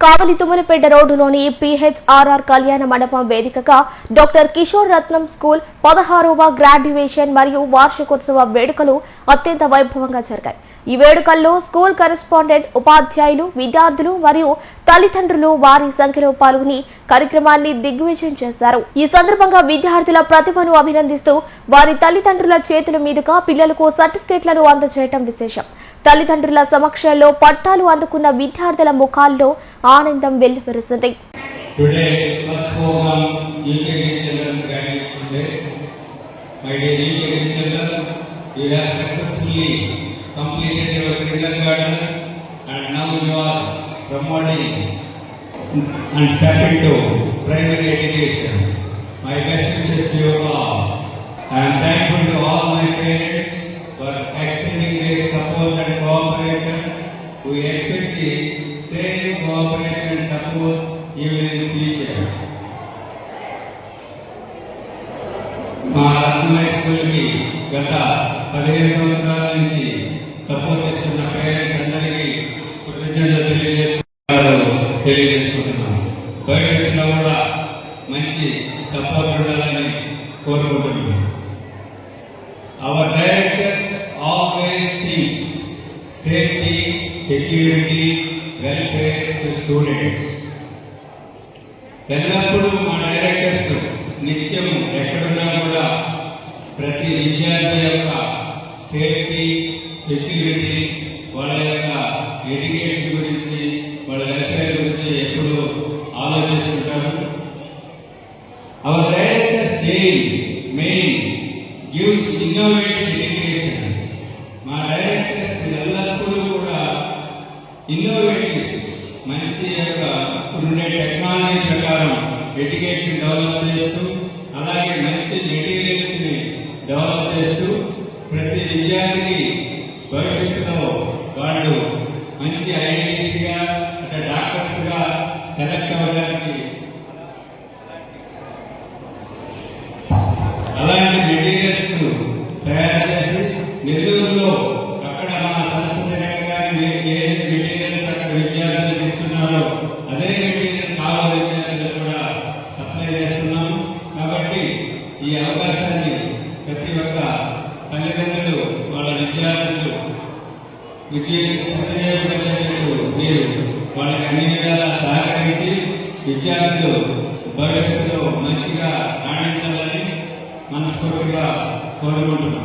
కావలి తుమ్మలపేట రోడ్డులోని PHRR కళ్యాణ మండపం వేదికగా డాక్టర్ కిషోర్ రత్నం స్కూల్ 16వ గ్రాడ్యుయేషన్ మరియు వార్షికోత్సవ వేడుకలు అత్యంత వైభవంగా జరిగాయి. ఈ వేడుకల్లో స్కూల్ కరెస్పాండెంట్, ఉపాధ్యాయులు, విద్యార్థులు మరియు తల్లిదండ్రులు భారీ సంఖ్యలో పాల్గొని కార్యక్రమాన్ని దిగ్విజయం చేశారు. ఈ సందర్భంగా విద్యార్థుల ప్రతిభను అభినందిస్తూ వారి తల్లిదండ్రుల చేతుల మీదుగా పిల్లలకు సర్టిఫికెట్లను అందజేయడం విశేషం. తల్లిదండ్రుల సమక్షంలో పట్టాలు అందుకున్న విద్యార్థుల ముఖాల్లో ఆనందం వెల్లివిరిసింది. completed your kindergarten and now you are promoting and stepping to primary education. My best wishes to you all. I am thankful to all my parents for extending their support and cooperation. We expect the same cooperation and support even in the future. మా రత్నమయ స్కూల్కి గత 15 సంవత్సరాల నుంచి support చేస్తున్న parents అందరికీ కృతజ్ఞతలు తెలియజేసుకుంటున్నాను. భవిష్యత్తులో కూడా మంచి సపోర్ట్ ఉండాలని కోరుకుంటున్నాను. Our directors always sees safety, security, welfare to students. ఎల్లప్పుడూ మా డైరెక్టర్స్ నిత్యం ఎక్కడున్నా కూడా ప్రతి విద్యార్థి యొక్క సేఫ్టీ, సెక్యూరిటీ, వాళ్ళ యొక్క ఎడ్యుకేషన్ గురించి, వాళ్ళ వెల్ఫేర్ గురించి ఎప్పుడు ఆలోచిస్తుంటారు. Our director saying main gives innovative education. మా డైరెక్టర్స్ ఎల్లప్పుడూ కూడా ఇన్నోవేటివ్స్, మంచి యొక్క ఉండే టెక్నాలజీ ప్రకారం ఎడ్యుకేషన్ డెవలప్ చేస్తూ, అలాగే మంచి మెటీరియల్స్ ని డెవలప్ చేస్తూ ప్రతి విద్యార్థికి భవిష్యత్తులో వాళ్ళు మంచి ఐఐటీస్ గా, డాక్టర్స్ గా సెలెక్ట్ అవ్వడానికి అలాంటి మెటీరియల్స్ తయారు చేసి నెల్లూరులో అక్కడ మన సరస్వతి మెటీరియల్స్ అక్కడ విద్యార్థులకు ఇస్తున్నారో అదే మెటీరియల్ కావాలి విద్యార్థులు కూడా సప్లై చేస్తున్నాము. కాబట్టి ఈ అవకాశాన్ని ప్రతి ఒక్క తల్లిదండ్రులు వాళ్ళ విద్యార్థులు సద్వినియోగపరిచేందుకు మీరు వాళ్ళకి అన్ని విధాలా సహకరించి విద్యార్థులు భవిష్యత్తులో మంచిగా రాణించాలని మనస్ఫూర్తిగా కోరుకుంటున్నాం.